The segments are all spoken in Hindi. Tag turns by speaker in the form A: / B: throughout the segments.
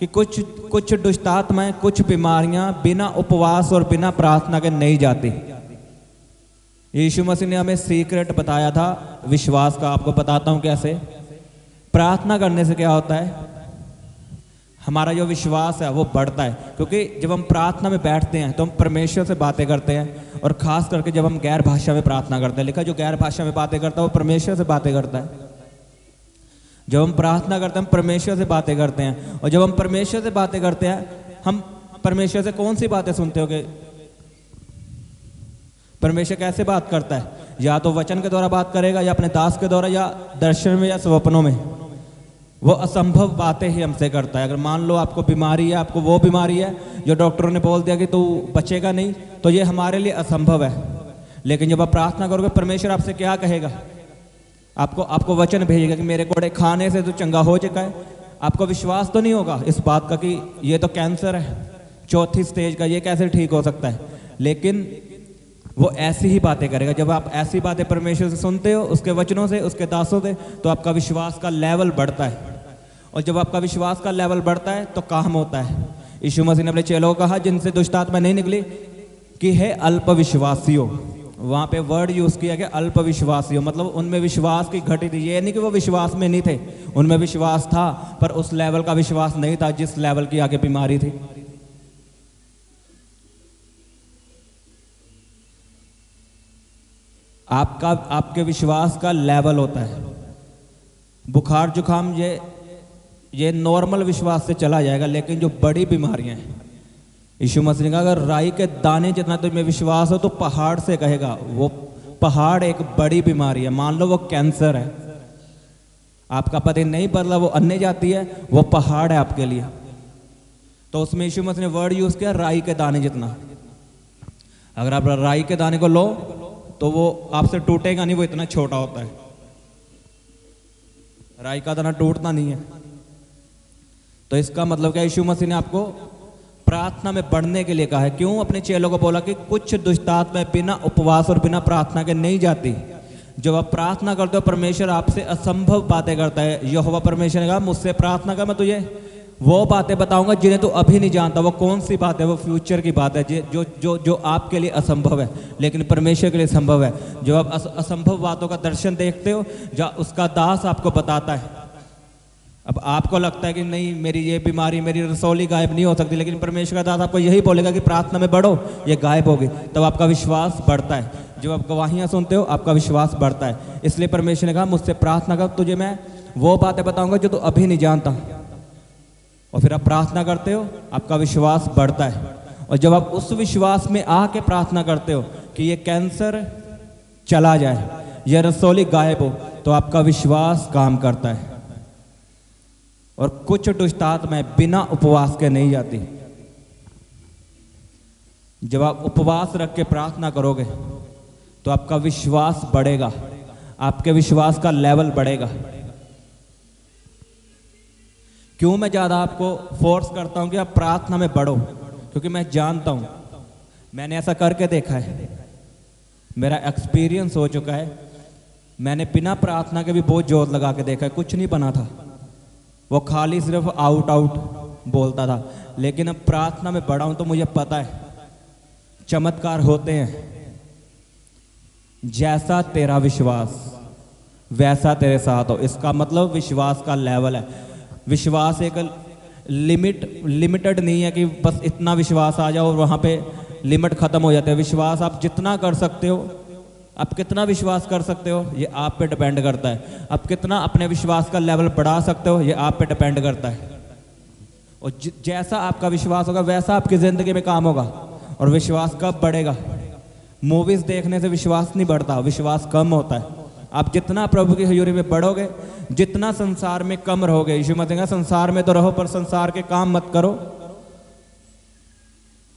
A: कि कुछ कुछ दुष्ट आत्माएं, कुछ बीमारियां बिना उपवास और बिना प्रार्थना के नहीं जाती। यीशु मसीह ने हमें सीक्रेट बताया था विश्वास का। आपको बताता हूं कैसे। प्रार्थना करने से क्या होता है, हमारा जो विश्वास है वो बढ़ता है। क्योंकि जब हम प्रार्थना में बैठते हैं तो हम परमेश्वर से बातें करते हैं, और खास करके जब हम गैर भाषा में प्रार्थना करते हैं। लिखा जो गैर भाषा में बातें करता है वो परमेश्वर से बातें करता है। जब हम प्रार्थना करते हैं हम परमेश्वर से बातें करते हैं, और जब हम परमेश्वर से बातें करते हैं हम परमेश्वर से कौन सी बातें सुनते हो? परमेश्वर कैसे बात करता है? या तो वचन के द्वारा बात करेगा, या अपने दास के द्वारा, या दर्शन में, या स्वप्नों में। वो असंभव बातें ही हमसे करता है। अगर मान लो आपको बीमारी है, आपको वो बीमारी है जो डॉक्टरों ने बोल दिया कि तू बचेगा नहीं, तो ये हमारे लिए असंभव है। लेकिन जब आप प्रार्थना करोगे परमेश्वर आपसे क्या कहेगा? आपको वचन भेजेगा कि मेरे कोड़े खाने से तो चंगा हो चुका है। आपको विश्वास तो नहीं होगा इस बात का कि ये तो कैंसर है 4थी स्टेज का, ये कैसे ठीक हो सकता है? लेकिन वो ऐसी ही बातें करेगा। जब आप ऐसी बातें परमेश्वर से सुनते हो, उसके वचनों से, उसके दासों से, तो आपका विश्वास का लेवल बढ़ता है। और जब आपका विश्वास का लेवल बढ़ता है तो काम होता है। यीशु मसीह ने अपने चेलों को कहा जिनसे दुष्ट आत्मा नहीं निकली कि हे अल्प विश्वासियों। वहाँ पे वर्ड यूज़ किया गया अल्प विश्वासियों, मतलब उनमें विश्वास की घटी थी। ये नहीं कि वो विश्वास में नहीं थे, उनमें विश्वास था, पर उस लेवल का विश्वास नहीं था जिस लेवल की आगे बीमारी थी। आपके विश्वास का लेवल होता है। बुखार जुकाम ये नॉर्मल विश्वास से चला जाएगा, लेकिन जो बड़ी बीमारियां हैं, यीशु मसीह ने कहा अगर राई के दाने जितना तुम्हें विश्वास हो तो पहाड़ से कहेगा। वो पहाड़ एक बड़ी बीमारी है। मान लो वो कैंसर है, आपका पति नहीं बदला, वो अन्य जाती है, वो पहाड़ है आपके लिए। तो उसमें यीशु मसीह ने वर्ड यूज किया राई के दाने जितना। अगर आप राई के दाने को लो तो वो आपसे टूटेगा नहीं, वो इतना छोटा होता है। राई का दाना टूटता नहीं है। तो इसका मतलब क्या, यीशु मसीह ने आपको प्रार्थना में बढ़ने के लिए कहा है। क्यों? अपने चेलों को बोला कि कुछ दुष्ट आत्माएं बिना उपवास और बिना प्रार्थना के नहीं जाती। जब आप प्रार्थना करते हो परमेश्वर आपसे असंभव बातें करता है। यहोवा परमेश्वर ने कहा मुझसे प्रार्थना कर, मैं तुझे वो बातें बताऊंगा जिन्हें तू अभी नहीं जानता। वो कौन सी बात है? वो फ्यूचर की बात है जो जो जो आपके लिए असंभव है लेकिन परमेश्वर के लिए संभव है। जब आप असंभव बातों का दर्शन देखते हो, जब उसका दास आपको बताता है। अब आपको लगता है कि नहीं मेरी ये बीमारी, मेरी रसौली गायब नहीं हो सकती, लेकिन परमेश्वर का दास आपको यही बोलेगा कि प्रार्थना में बढ़ो, ये गायब होगी। तब आपका विश्वास बढ़ता है। जब आप गवाहियाँ सुनते हो आपका विश्वास बढ़ता है। इसलिए परमेश्वर ने कहा मुझसे प्रार्थना कर, तुझे मैं वो बातें बताऊंगा जो तू अभी नहीं जानता। और फिर आप प्रार्थना करते हो, आपका विश्वास बढ़ता है। और जब आप उस विश्वास में आके प्रार्थना करते हो कि ये कैंसर चला जाए, यह रसौली गायब हो, तो आपका विश्वास काम करता है। और कुछ दुष्ट आत्माएं बिना उपवास के नहीं जाती। जब आप उपवास रख के प्रार्थना करोगे तो आपका विश्वास बढ़ेगा, आपके विश्वास का लेवल बढ़ेगा। क्यों मैं ज़्यादा आपको फोर्स करता हूं कि आप प्रार्थना में बढ़ो? क्योंकि मैं जानता हूं, मैंने ऐसा करके देखा है, मेरा एक्सपीरियंस हो चुका है। मैंने बिना प्रार्थना के भी बहुत जोर लगा के देखा है, कुछ नहीं बना था। वो खाली सिर्फ आउट आउट बोलता था। लेकिन अब प्रार्थना में बढ़ा हूं तो मुझे पता है चमत्कार होते हैं। जैसा तेरा विश्वास वैसा तेरे साथ हो। इसका मतलब विश्वास का लेवल है। विश्वास एक लिमिटेड नहीं है कि बस इतना विश्वास आ जाओ और वहाँ पे लिमिट खत्म हो जाते हैं। विश्वास आप जितना कर सकते हो, आप कितना विश्वास कर सकते हो ये आप पे डिपेंड करता है। आप कितना अपने विश्वास का लेवल बढ़ा सकते हो ये आप पे डिपेंड करता है। और जैसा आपका विश्वास होगा वैसा आपकी ज़िंदगी में काम होगा। और विश्वास कब बढ़ेगा? मूवीज़ देखने से विश्वास नहीं बढ़ता, विश्वास कम होता है। आप जितना प्रभु की हजूरी में बढ़ोगे, जितना संसार में कम रहोगे। यीशु मसीह कहा संसार में तो रहो पर संसार के काम मत करो।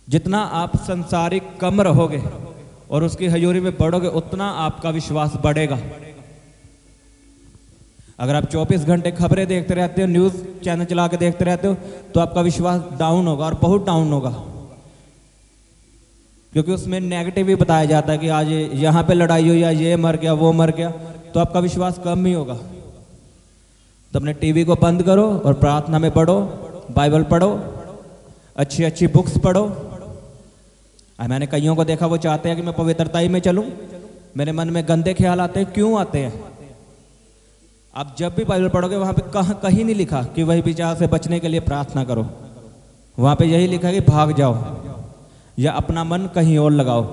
A: जितना आप संसारिक कम रहोगे और उसकी हजूरी में बढ़ोगे, उतना आपका विश्वास बढ़ेगा। अगर आप 24 घंटे खबरें देखते रहते हो, न्यूज़ चैनल चला के देखते रहते हो, तो आपका विश्वास डाउन होगा, और बहुत डाउन होगा। क्योंकि उसमें नेगेटिव ही बताया जाता है कि आज यहाँ पे लड़ाई हुई, या ये मर गया, वो मर गया, तो आपका विश्वास कम ही होगा। तो अपने टीवी को बंद करो और प्रार्थना में बढ़ो, बाइबल पढ़ो, अच्छी अच्छी बुक्स पढ़ो। मैंने कईयों को देखा वो चाहते हैं कि मैं पवित्रताई में चलूं, मेरे मन में गंदे ख्याल आते हैं। क्यों आते हैं? आप जब भी बाइबल पढ़ोगे वहां पे कहीं नहीं लिखा कि वही विचार से बचने के लिए प्रार्थना करो। वहां पे यही लिखा कि भाग जाओ या अपना मन कहीं और लगाओ।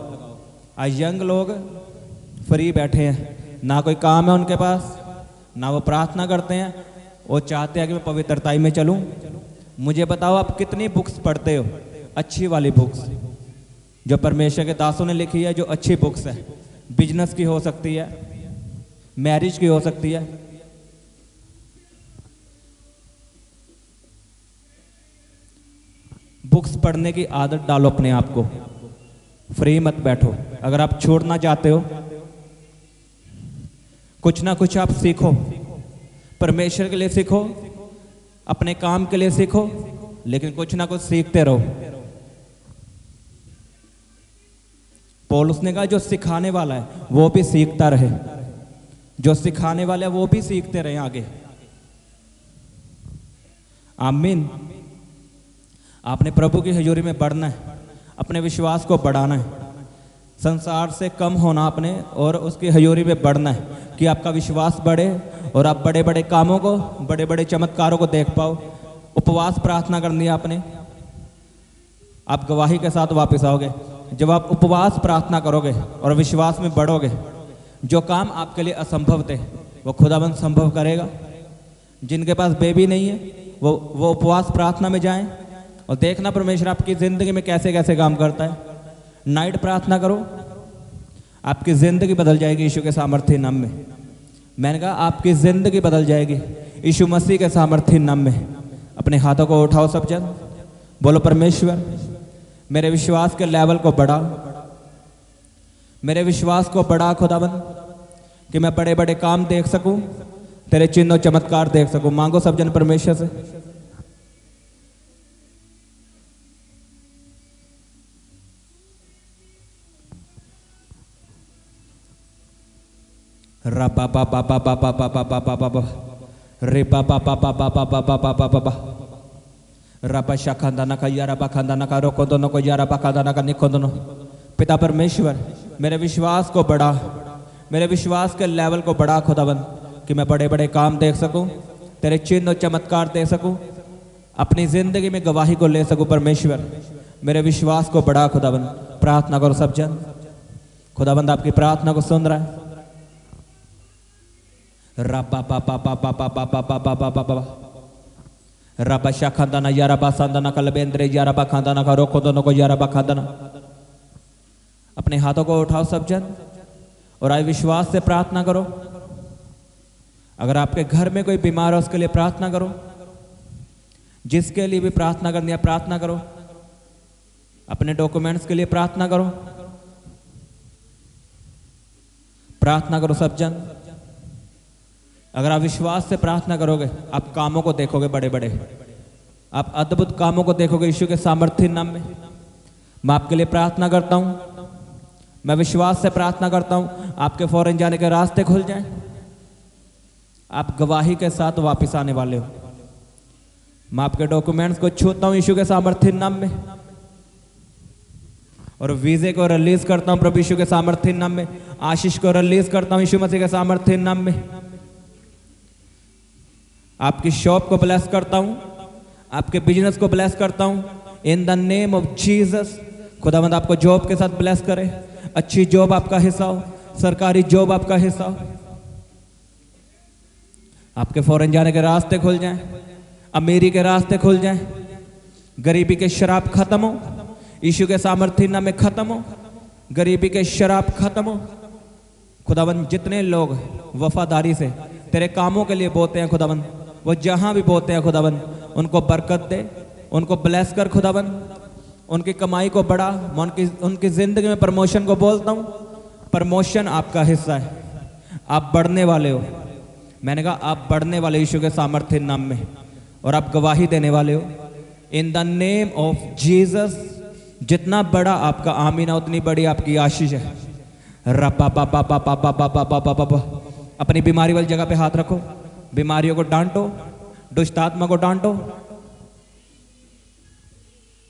A: आज यंग लोग फ्री बैठे हैं, ना कोई काम है उनके पास, ना वो प्रार्थना करते हैं। वो चाहते हैं कि मैं पवित्रताई में चलूं। मुझे बताओ आप कितनी बुक्स पढ़ते हो? अच्छी वाली बुक्स जो परमेश्वर के दासों ने लिखी है, जो अच्छी बुक्स है। बिजनेस की हो सकती है, मैरिज की हो सकती है। बुक्स पढ़ने की आदत डालो अपने आप को, फ्री मत बैठो। अगर आप छोड़ना चाहते हो, कुछ ना कुछ आप सीखो, परमेश्वर के लिए सीखो, अपने काम के लिए सीखो, लेकिन कुछ ना कुछ सीखते रहो। पौलुस ने कहा जो सिखाने वाला है वो भी सीखता रहे, जो सिखाने वाला है वो भी सीखते रहे आगे। आमीन। आपने प्रभु की हजूरी में बढ़ना है, अपने विश्वास को बढ़ाना है, संसार से कम होना आपने और उसकी हजूरी में बढ़ना है कि आपका विश्वास बढ़े और आप बड़े बड़े कामों को, बड़े बड़े चमत्कारों को देख पाओ। उपवास प्रार्थना करनी है आपने, आप गवाही के साथ वापस आओगे। जब आप उपवास प्रार्थना करोगे और विश्वास में बढ़ोगे, जो काम आपके लिए असंभव थे वो खुदाबंद संभव करेगा। जिनके पास बेबी नहीं है वो उपवास प्रार्थना में जाएं और देखना परमेश्वर आपकी ज़िंदगी में कैसे कैसे काम करता है। नाइट प्रार्थना करो, आपकी ज़िंदगी बदल जाएगी यीशु के सामर्थ्य नाम में। मैंने कहा आपकी ज़िंदगी बदल जाएगी यीशु मसीह के सामर्थ्य नाम में। अपने हाथों को उठाओ सब जन, बोलो परमेश्वर मेरे विश्वास के लेवल को बढ़ा, मेरे विश्वास को बढ़ा खुदाबंद, कि मैं बड़े बड़े काम देख सकूं, तेरे चिन्ह और चमत्कार देख सकूं। मांगो सब जन परमेश्वर से। रा पा पा पा पा पा पा पा पा पा पा पा रे पा पा पा पा पा पा पा पा पा पा पा पा रपा शाखांदाना का यारा बाखांदाना का रोको दोनों को यारा बाखांदाना का निको दोनों। पिता परमेश्वर मेरे विश्वास को बढ़ा, मेरे विश्वास के लेवल को बढ़ा खुदाबंद, कि मैं बड़े बड़े काम देख सकूं, तेरे चिन्ह और चमत्कार देख सकूं, अपनी जिंदगी में गवाही को ले सकूं। परमेश्वर मेरे विश्वास को बढ़ा खुदाबंद। प्रार्थना करो सब जन, खुदाबंद आपकी प्रार्थना को सुन रहा है। रपा पा पा पा पा पा पा पा पा पा पा पा पा रबा शाखांदाना यारा बासांदाना का लबेंद्रे यारा बाखांदाना का रोको दोनों को यारा बाखांदाना। अपने हाथों को उठाओ सब जन और आए विश्वास से प्रार्थना करो। अगर आपके घर में कोई बीमार है उसके लिए प्रार्थना करो, जिसके लिए भी प्रार्थना करनी है प्रार्थना करो। अपने डॉक्यूमेंट्स के लिए प्रार्थना करो, प्रार्थना करो सब जन। अगर आप विश्वास से प्रार्थना करोगे आप कामों को देखोगे, बड़े बड़े आप अद्भुत कामों को देखोगे यीशु के सामर्थ्य नाम में। मैं आपके लिए प्रार्थना करता हूं, मैं विश्वास से प्रार्थना करता हूं आपके फौरन जाने के रास्ते खुल जाएं, आप गवाही के साथ वापस आने वाले हो। मैं आपके डॉक्यूमेंट्स को छूता हूं यीशु के सामर्थ्य नाम में और वीजे को रिलीज करता हूं प्रभु यीशु के सामर्थ्य नाम में। आशीष को रिलीज करता हूं यीशु मसीह के सामर्थ्य नाम में। आपकी शॉप को ब्लेस करता हूं, आपके बिजनेस को ब्लेस करता हूं in the name of Jesus. खुदावंद आपको जॉब के साथ ब्लेस करे, अच्छी जॉब आपका हिस्सा हो, सरकारी जॉब आपका हिस्सा हो, आपके फौरन जाने के रास्ते खुल जाएं, अमीरी के रास्ते खुल जाएं, गरीबी के शराब खत्म हो यीशु के सामर्थ्य नाम में, खत्म हो गरीबी के शराब खत्म हो। खुदावंद जितने लोग वफादारी से तेरे कामों के लिए बोलते हैं खुदावंद, वो जहां भी बोलते हैं खुदावंद उनको बरकत दे, उनको ब्लेस कर खुदावंद, उनकी कमाई को बढ़ा। मैं उनकी जिंदगी में प्रमोशन को बोलता हूं, प्रमोशन आपका हिस्सा है, आप बढ़ने वाले हो। मैंने कहा आप बढ़ने वाले यीशु के सामर्थ्य नाम में, और आप गवाही देने वाले हो in the name of Jesus. जितना बड़ा आपका आमीन है उतनी बड़ी आपकी आशीष है। रपा पा पा पा पा पा पा पा पा पा पा। अपनी बीमारी वाली जगह पे हाथ रखो, बीमारियों को डांटो, दुष्ट आत्मा को डांटो,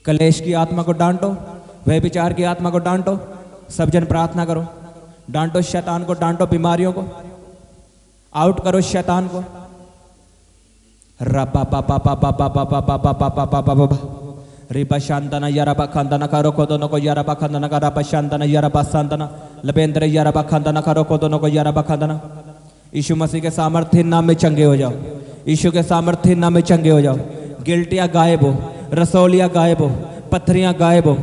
A: कलेश की आत्मा को डांटो, व्यभिचार की आत्मा को डांटो। सब जन प्रार्थना करो, डांटो शैतान को, डांटो बीमारियों को, आउट करो शैतान को। रपा पा पा पा पा पा पा पा पा पा पा पा पा पा पा रिपा शांतना यारबा खंदना करो को दोनों को यारबा खंदना का रपा शांतना यारबा शांतना लबेंद्र यारबा खंदना करो को दोनों को यारबा खंदना। यीशु मसीह के सामर्थ्य नाम में चंगे हो जाओ, यीशु के सामर्थ्य नाम में चंगे हो जाओ। गिल्टियाँ गायब हो, रसौलियाँ गायब हो, पत्थरियाँ गायब हो।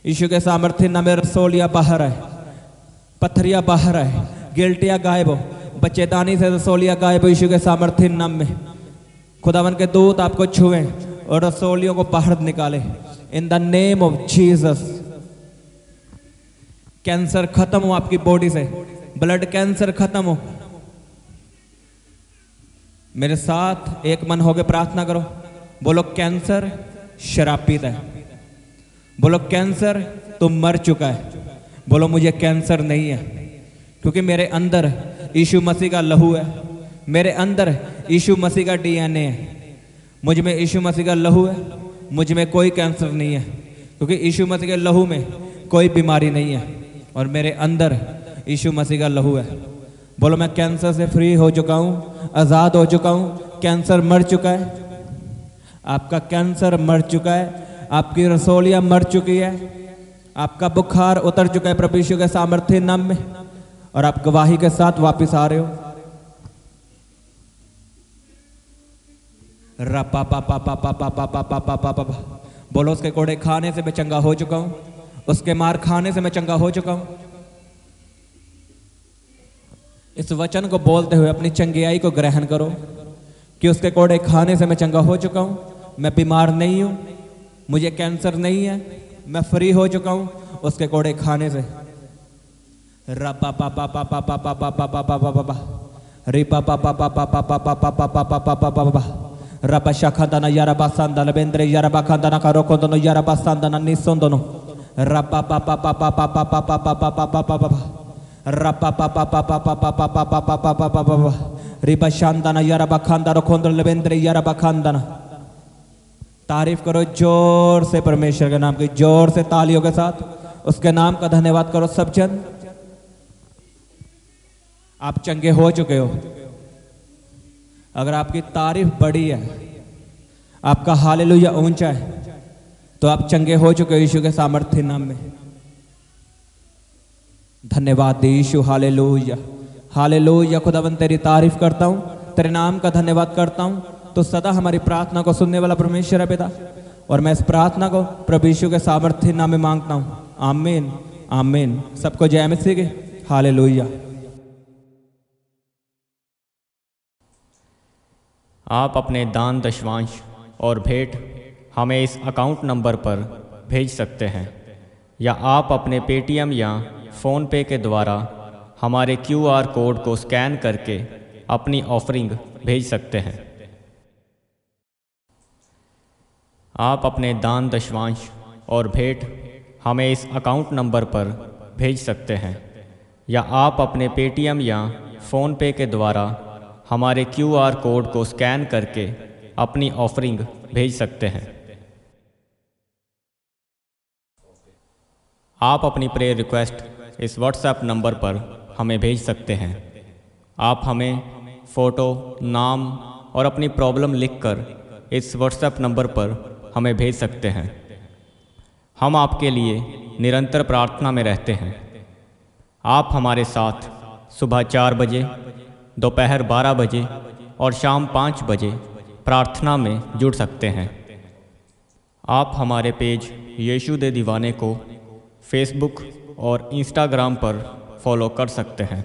A: यीशु के सामर्थ्य नाम में रसौलियाँ बाहर है, पत्थरियाँ बाहर है, गिल्टियाँ गायब हो, बच्चेदानी से रसौलियाँ गायब हो। यीशु के सामर्थ्य नाम में खुदावन के दूत आपको छुए और रसौलियों को बाहर निकाले in the name of Jesus. Cancer खत्म हो आपकी बॉडी से, ब्लड कैंसर खत्म हो। मेरे साथ एक मन होकर प्रार्थना करो, बोलो कैंसर शरापित है, बोलो कैंसर तुम मर चुका है, बोलो मुझे कैंसर नहीं है क्योंकि मेरे अंदर यीशु मसीह का लहू है, मेरे अंदर यीशु मसीह का डीएनए है, मुझ में यीशु मसीह का लहू है, मुझ में कोई कैंसर नहीं है क्योंकि यीशु मसीह के लहू में कोई बीमारी नहीं है और मेरे अंदर यीशु मसीह का लहू है। बोलो मैं कैंसर से फ्री हो चुका हूँ, आज़ाद हो चुका हूँ, कैंसर मर चुका है, आपका कैंसर मर चुका है, आपकी रसौलियाँ मर चुकी है, आपका बुखार उतर चुका है प्रभु यीशु के सामर्थ्य नाम में और आप गवाही के साथ वापस आ रहे हो। रपा पा पा पा पा पा पा पा पा पा पा पा। बोलो उसके कोड़े खाने से मैं चंगा हो चुका हूँ, उसके मार खाने से मैं चंगा हो चुका हूँ। इस वचन को बोलते हुए अपनी चंगियाई को ग्रहण करो कि उसके कोड़े खाने से मैं चंगा हो चुका हूँ, मैं बीमार नहीं हूँ, मुझे कैंसर नहीं है, मैं फ्री हो चुका हूँ उसके कोड़े खाने से। रपा पा पा पा पा पा पा पा पा पा पा पा पा रिपा पा पा पा पा पा पा पा पा पा पा पा पा पा पा रपा शाखंदना यारबा सांदना बेंद्रे यारबा खंदना करो को दोनों यारबा सांदना निसों दोनों रपा पा पा पा पा पा पा पा पा पा पा पा पा पा रपा पा पा पा पा पा पा पा पा पा पा पा पा पा रिपा शांदना यारबा खंदा रो खोंदर लेबेंद्रे यारबा खंदना। तारीफ करो जोर से परमेश्वर के नाम की, जोर से तालियों के साथ उसके नाम का धन्यवाद करो। सब जन आप चंगे हो चुके हो। अगर आपकी तारीफ बड़ी है, आपका हालेलुया ऊंचा है, तो आप चंगे हो चुके हो यीशु के सामर्थ्य नाम में। धन्यवाद यीशु, हालेलुया हालेलुया। खुदावन तेरी तारीफ करता हूँ, तेरे नाम का धन्यवाद करता हूँ। तो सदा हमारी प्रार्थना को सुनने वाला परमेश्वर है पिता, और मैं इस प्रार्थना को प्रभु यीशु के सामर्थ्य नाम में मांगता हूँ। आमीन आमीन। सबको जय मसीह की, हालेलुया।
B: आप अपने दान दशवांश और भेंट हमें इस अकाउंट नंबर पर भेज सकते हैं, या आप अपने पेटीएम या फ़ोनपे के द्वारा हमारे QR कोड को स्कैन करके अपनी ऑफरिंग भेज सकते हैं। आप अपने दान दशवांश और भेंट हमें इस अकाउंट नंबर पर भेज सकते हैं, या आप अपने पेटीएम या फ़ोनपे के द्वारा हमारे QR कोड को स्कैन करके अपनी ऑफरिंग भेज सकते हैं। आप अपनी प्रेयर रिक्वेस्ट इस व्हाट्सएप नंबर पर हमें भेज सकते हैं। आप हमें फ़ोटो, नाम और अपनी प्रॉब्लम लिखकर इस व्हाट्सएप नंबर पर हमें भेज सकते हैं। हम आपके लिए निरंतर प्रार्थना में रहते हैं। आप हमारे साथ सुबह 4 बजे, दोपहर 12 बजे और शाम 5 बजे प्रार्थना में जुड़ सकते हैं। आप हमारे पेज यीशु दे दीवाने को फेसबुक और इंस्टाग्राम पर फॉलो कर सकते हैं।